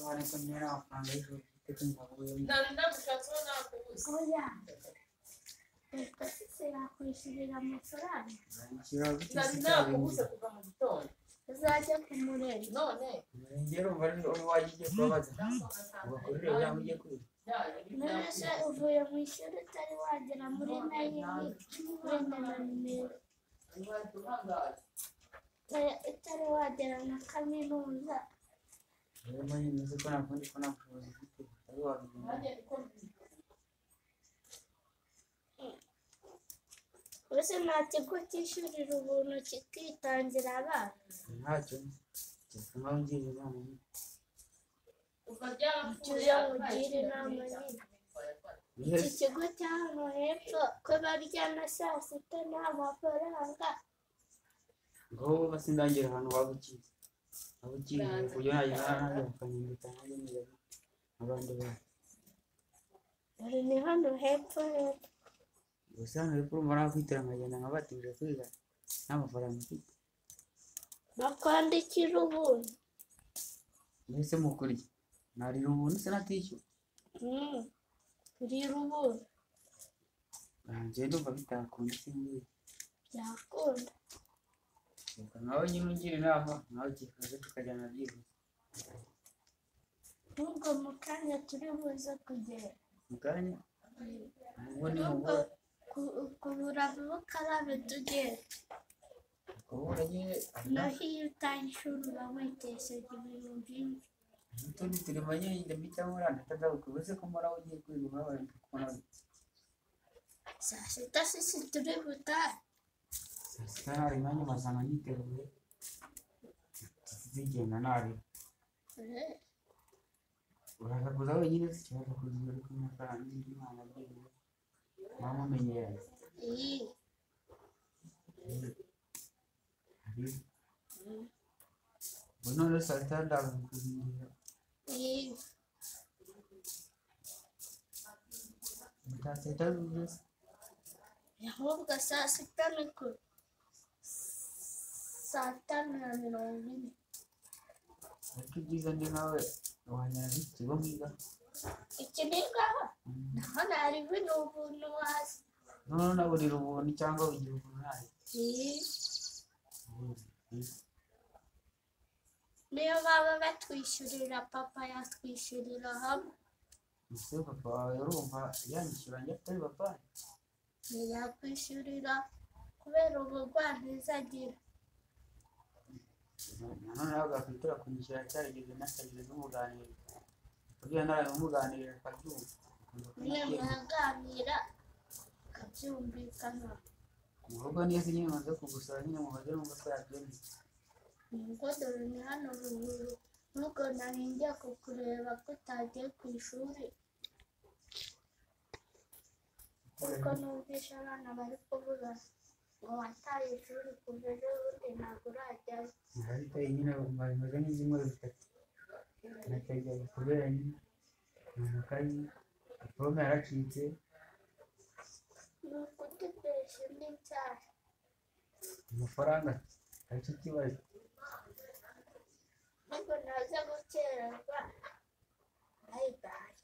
Hari kenyera amafaranga y'ijoro ufite kumvabuye oya reka se yakwishyurira amafaranga uzajya kumurera none ngero bari wagiye kubabaza ubakorera cyangwa ugiye kwiga nese uvuye mu ishuri utari wagera muri nayini wenda na nimero utari wagera na kaminuza rero nzi ko nakundi ko nabushobozi ufite ari wabigenda ese nta kigo cyishyurira ubuntu kikitangira abana ntacyo gituma ngira inama tuya mugire inama nyine iki kigo cya hano hepfo ko barya na saa sita nta mafaranga ngo basindangira ahantu waba ukize kugira ngo nanjye bakanyambika nanjye neza abandi bana dore ni hano hepfo hepfo gusa hano hepfo urumva nakwitira nkagenda nkabatije kwiga nta mafaranga mfite bakwandikira ubuntu mbese mukuriye narira ubuntu se natishyura urira ubuntu njye ndumva bitakunda singiye byakunda reka nawe nyine ungira inama nawe ukifuza tukajyana byihuse nubwo mu kanya turi buze kugera mu kanya ubwo ni ubwo kubura vuba ukarabe tugera kubura nyine naho iyo utayishuri uba witesheje ibintu byinshi n'utundi turimo nyine ndabita muranda atazabukubuze ko muraho ugiye kwiga mwabaye kubona saa sita sisi turi butahe saa sita ntari nanjye masanga niteguye zigenda ntari uraza kuza wenyine zikibaza kuza uri kumwe n'amafaranga y'imana byiwe mwamumenyeranye ubu none saa sita ndaza kuzingira saa sita zuzuye ahubwo saa sita ni ku saa tanu na mirongo ine ariko ibyiza ndi nawe wanyara ikigo mwiga iki ni ngaho naho nari bino ubuntu wazi none naburira ubuntu cyangwa ugira ubuntu nawe niyo baba batwishyurira papa yatwishyurira hamwe ese papa wawe urumva yanyishyura njye atari papa ntiyakwishyurira kubera ubugwaneza agira nanone nawe bwakwitira kunyishyura cyarigeze n'akagize n'umuganiro kugira nawe umuganirira akabyumva niyo mwaganira akabyumvikana mu rugo niyo se nyine umaze kugusaba nyine mubaze numva ko yabyemeye nubwo dore ni hano ruguru nubwo nari njya kukureba ko utagiye ku ishuri kuko numvisha abana bari kuvuga ngo wataye ishuri kuva ejo bundi ntabwo urajyayo ariko nyine bamaze nk'ibyumweru bitatu nateganya kubera nyine amakayi diplome yaracitse ni ukudukoresha indi nshyashya amafaranga aricyo kibazo nubwo naza gukererwa bayibaye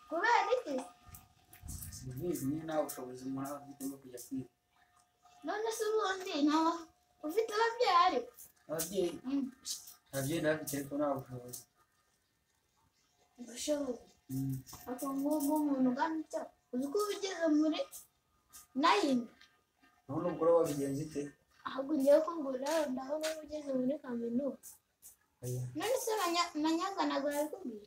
kubera iki Sibizi nyine nawe ubushobozi umuntu aba afite bwo kujya kwiga none se ubundi nawe ufite ababyeyi ababyeyi nabafite ariko nta bushobozi Bashoboye. Ako ngubu umuntu ungana utyo uzi ko ugeze muri 9 none ubwo wabigenze ute ahubwo ngiye ko ngura ndabona ugeze muri kaminuza none se Manyanga ntabwo yabikubwiye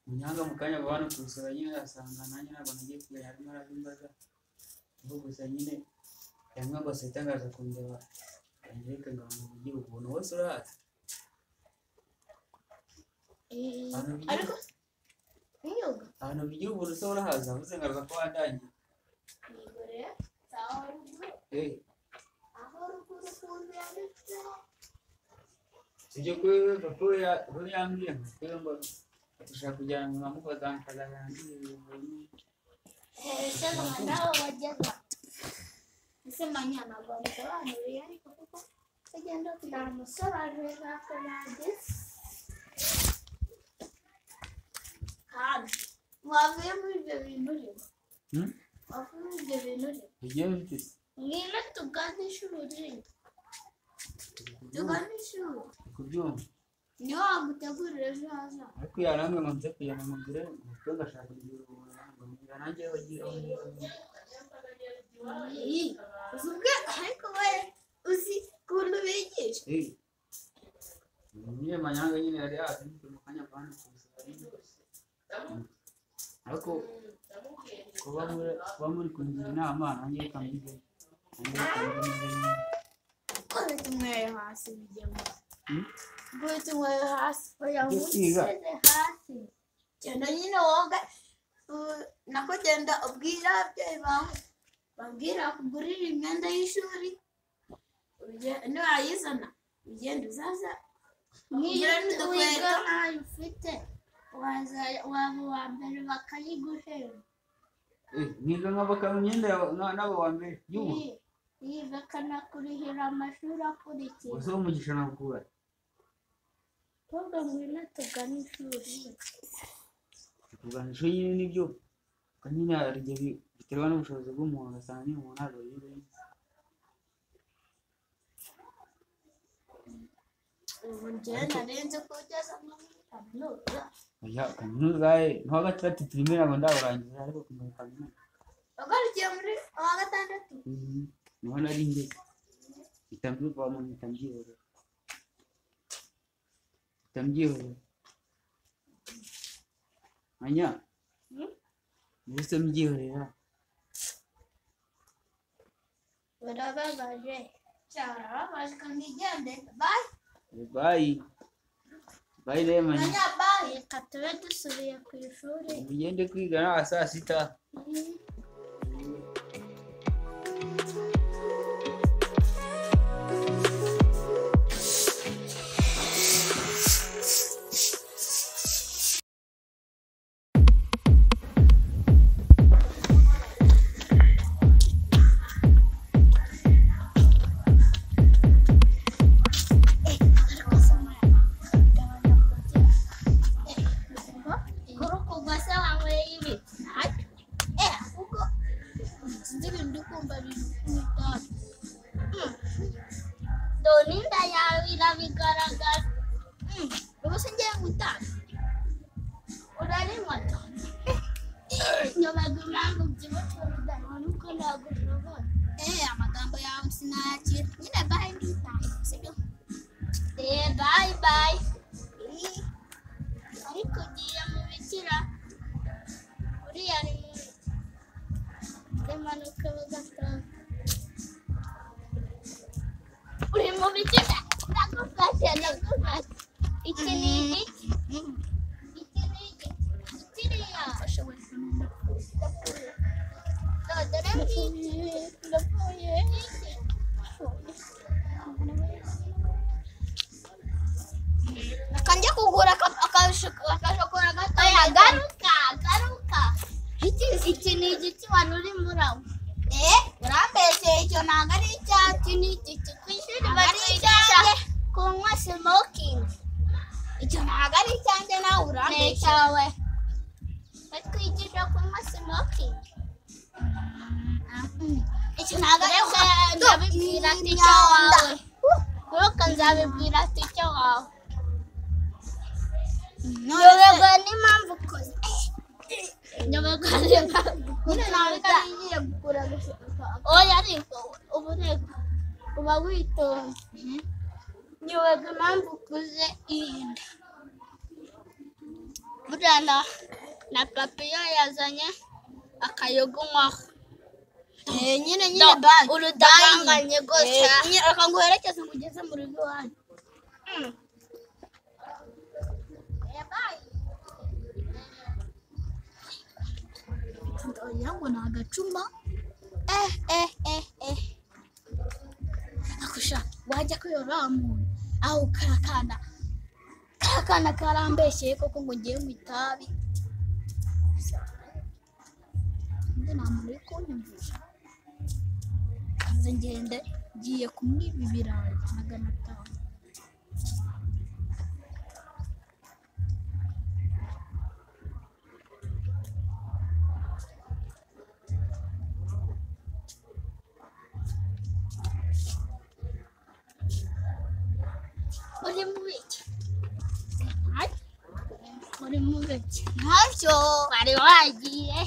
Manyanga mu kanya bana kusura nyine asanga nanjye ntabwo nagiye kwiga harimo arazimbaza ubwo gusa nyine yamwe ngo sitangaza kundeba Angelique ngo mu gihugu ubuntu wose urahazi ariko imyuga ahantu bigira ubuntu se urahazi avuze ngaruka ko wadangiye nigore sawa ruguru aho ruguru kunze yanditse sibyo ko papa yambwiye ngo ushaka kujyana mu mamukoza nkazangira ibintu ese nawe wageza ese Manyana bamusobanuriye ariko kuko agenda kutamusobanurira ntako nageze kandi wavuye muri ibyo bintu rero wavuye muri ibyo bintu rero bigiye bifite ngwino tugane ishuri kubyumva niyo wagutegurira ejo hazaza ariko yaramwe ngo nze kujyana mu ngire ngo ngashaka kugira ubuntu ngo nanjye bagira uzubwe ariko we uzi ukuntu bigisha nyine Manyanga nyine yari yazi mu kanya bana kusura ariko kuba muri kungira inama nanjye kameze kore tumwere hasi bijyemo kore tumwere hasi oya museze hasi genda nyine woga nako genda ubwira ababyeyi bawe babwira kugurira imyenda y'ishuri niwayizana ugenda uzaza niyo wiga ntayo ufite waba uwa mbere bakayiguhera niga nkabakana imyenda n'abo wa mbere bakanakurihira amashuri akurikiye gusa umugisha nakura ahubwo ngwino tugane ishuri tugana ishuri nyine nibyo nyine hari igihe biterwa n'ubushobozi bw'umuntu ugasanga nyine umuntu ntabwo yize ubu njyewe narenze ko ugeze muri kaminuza kaminuza nka gatandatu primaire ngo ndawurangiza ariko kumenya kaminuza wagarukiye muri wa gatandatu niho nari ngeze itambirwamo ntitambyihorera Manya mbese mbyihorera barababaje cyarababaje kandi igende bye rero Manya bye reka tube dusubiye ku ishuri mugende kwiga na saa sita Doninda yawe irabigaragara ubuse ngiye gutanga urarinywa nyobaga impamvu byibushye udahana uko ntabwo ushobora amagambo yawe sinayakira nyine bayi nditaye sibyo bayi ariko ugiye mu bikira uriya ni imanuka bagatanga uri mu bikira ndagufashe iki ni iki kiriya dore ngiki ndapfuye akanjya kugura akashokora gatoya garuka iki ni igiti wari uri murawo urambeshye icyo ntabwo ari icyatsi ni igiti ku ishuri batwigisha kunywa smoking icyo ntabwo ari icyanjye nawe urambeshye cyawe batwigisha kunywa smoking icyo ntabwo ari nzabibwira ticyo wawe kuruka nzabibwira ticyo wawe nyoberwa n'impamvu ukoze nyoberwa n'impamvu nyine nawe kandi ngiye gukura oya ariko uba witonze nyoberwa impamvu ukuze irinda burya na papiyo yazanye akayogonkwaho nyine banki urudahanganye rwose reka nguherekeze ngugeze mu rugo iwanyu ndonya ngo ni agacuma akusha wajya kuyora muntu aho kakana karambeshye koko ngo ngiye mu itabi ndi nta muntu uri kunyumvisha kanze ngende ngiye kumwiba ibirayi 500. Muri mubiki ntacyo bari wagiye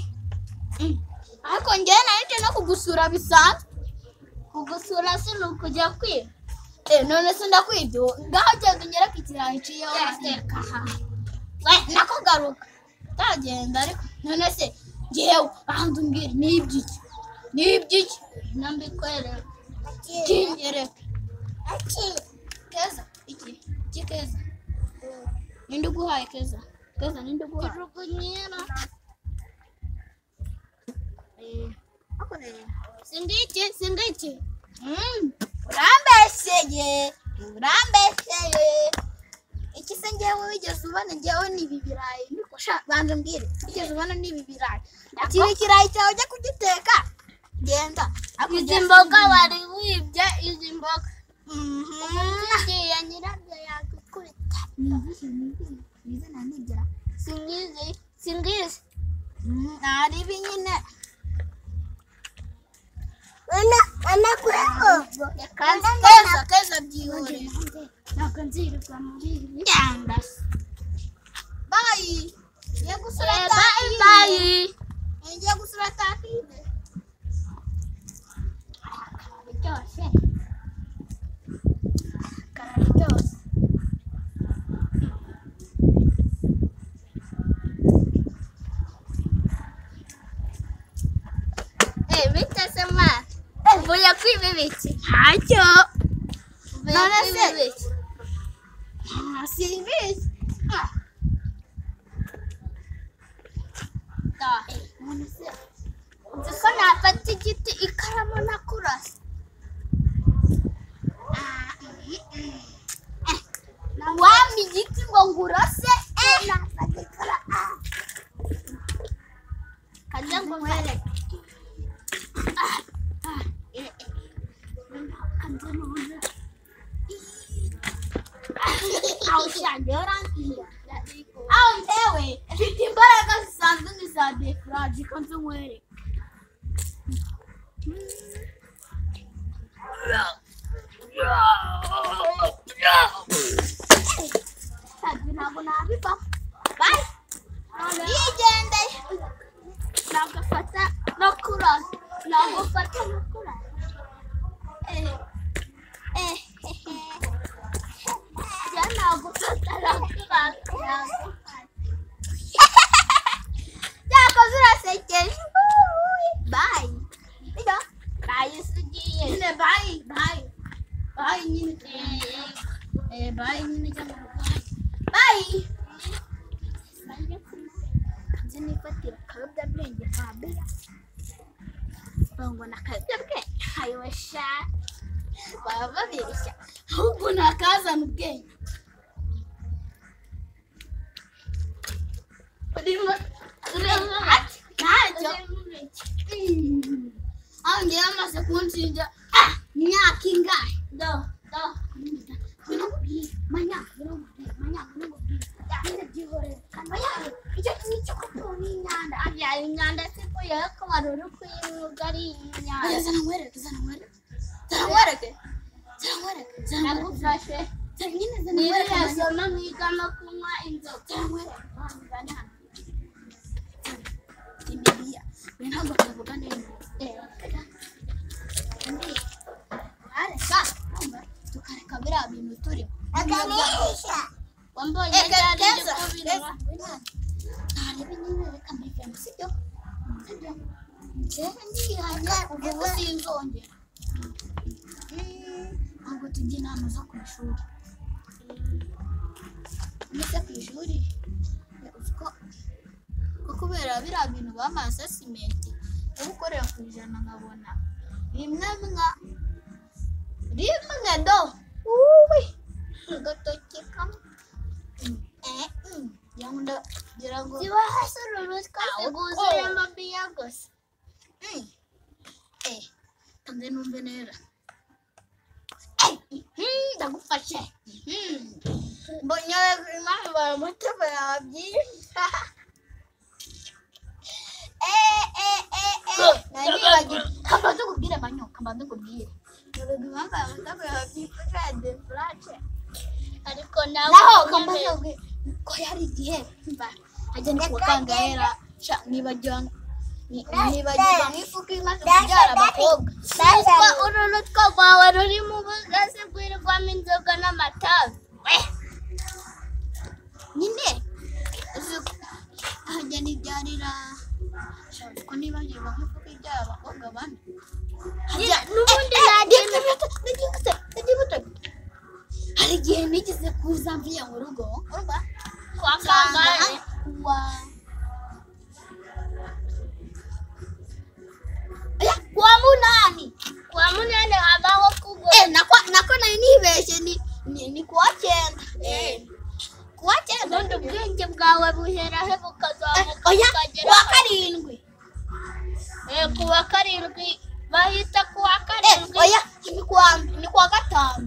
ariko njye nahite no kugusura bisanzwe kugusura si ni ukujya kwiba none se ndakwibyo ngaho genda unyereke ikirayi iciyeho waseka we nako garuka utagenda ariko none se njyewe banza umbwire n'ibyiki nambikwereka kinyereke keza iki keza ninde uguhaye keza ninde uguhaye ijugunyira singiki urambeseye iki se njyewe wigeze ubona njyewe n'ibi birayi niko banza mbwire wigeze ubona n'ibi birayi akiri ikirayi cyawe ujya kugiteka genda izi mboga wari wibye izi mboga ya nyirabyo yagukubita nize nanigera singizi naribi nyine keza byihore ntabwo nzirirwa muri ndandasi bayi ngiye gusura takide kararyoshye bitase mwana uvuye kwiba ibiki ntacyo none se simbizi nzi ko nafata igiti ikaramu nakurasa wampa igiti ngo ngurase nafata ikaramu kajya ngo nkwereke aho ntewe mfite imbaraga zisanzwe n'iza defuraje ko nzi nkwereke ntabwo nabivaho yigendeye ntabwo afata no kurasa cyakoze urasekeje bayi sugiye nyine bayi nyine bayi nzi nifatira akayobyabwenge ka bera ngo ni akayobyabwenge ayosha baba babeshya ahubwo nakazana ubwenge ntacyo aho ngewe amaze kunshinja imyaka ingahe icyo kintu ni imyanda abyara imyanda siko yewe ko wari uri kuyimwuga ari imyanda zana nkwereke nagufashe nyine nirasoma mwiga no kunywa inzoga Timidia ntabwo tuvuga neza areka tukareka biriya bintu turimo akanisha wambonye cyane ko bireba ntarebe nyine reka mbivemo sibyo njyewe ndihanga ubu sinzongera ntabwo tujya inama zo ku ishuri ndetse ku ishuri ko kubera biriya bintu bamuha asasimenti yo gukorera ku ijana nkabona rimwe do agatoki kamwe ngira ngo ziba hasi ururutwa ziguzuyemo biya gusa kandi numve neza ndagufashe mbonye impamvu baramutema yabyinshi kabanza kubwira manyo kabanza kubwira impamvu baramutema yabyinshi ariko naho kabanza ko yari igihe agenda kukangaera nibajyana nk'ifuka imaze kubyara abakobwa ariko ururutwa rwawe ruri mu bugasi bwirwamo inzoga n'amatabi nyine hajya nibyarira ko nibagirwa nk'ifuka ibyara abakobwa bane n'ubundi hari igihe nigeze kuza mvuye mu rugo kwa kangahe kwa munani habaho kugo nako nari nibeshye ni kuwa 9 kuwa 9 none ubwenge bwawe buhera he bukazamuka bukagera kuwa 7 bahita kuwa 7 ni kuwa 5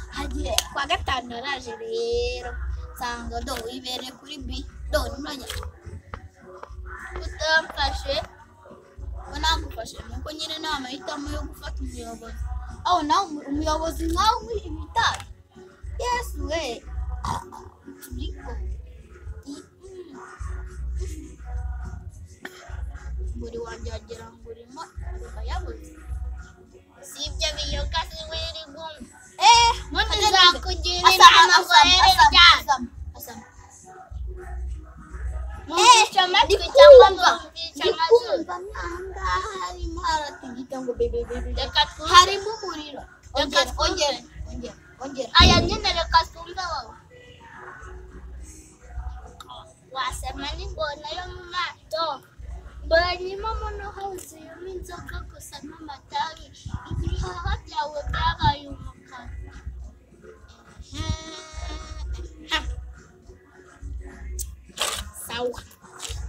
hagiye kuwa 5 naraje rero sanga do ibere kuri bi do nimanya utamfashe wanagufashe nuko nyine nta mahitamo yo gufata umuyobozi aho nawe umuyobozi nkawe ibitari yesu we turiko buri wanjye wagira ngo urimo ukayabuze si ibyo biyoga si wiri gumwe none zakugira inama ngo hererya Mumvisha amatwi cyangwa mumvisha amazuru harimo haratigita ngo bebe harimo umuriro ongera aya nyine reka tumve wowe wasema n'ingona yo mu mato mbonyemo muno huzuyemo inzoga gusa n'amatabi ibihaha byawe byabaye umukara sawa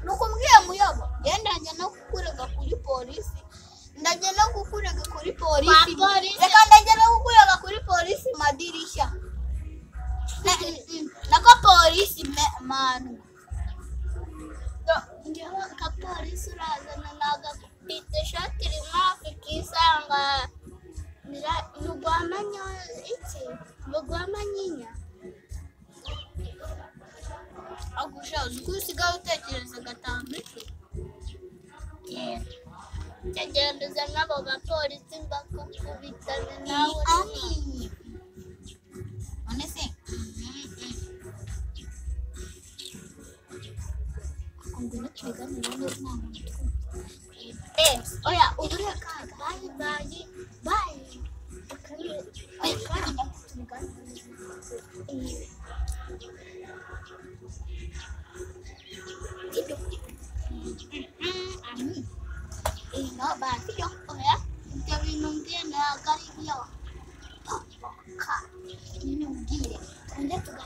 nuko mbwiye muyobo genda njya no kukurega kuri polisi ndajya no kukurega kuri polisi reka ndajya no kukurega kuri polisi madirisha nako polisi manu ngewe ka polisi urazana nagapite shati rimafi kisanga nugwamanya iki nugwamanyinya agushaje kusiga utekereza gatambitse cyagenduza nabo bapolisi bakukubitana nawe honese ngwino twiganire neza oya ubure kaga bye no basi yo ya tapi mungkin kali dia ini mungkin anda tuh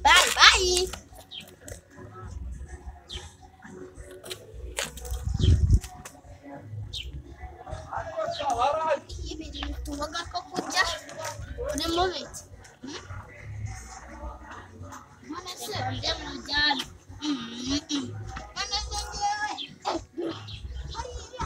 bye bye ini tumaga ko kujya ne moment mana se dia mau jalan mana se dia hari dia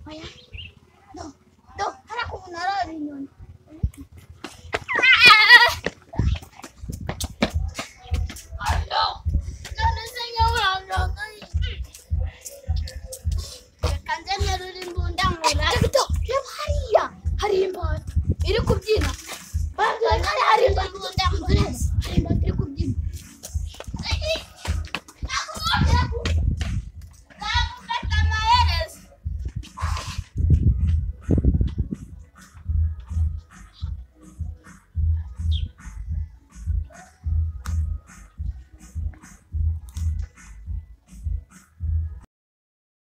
oya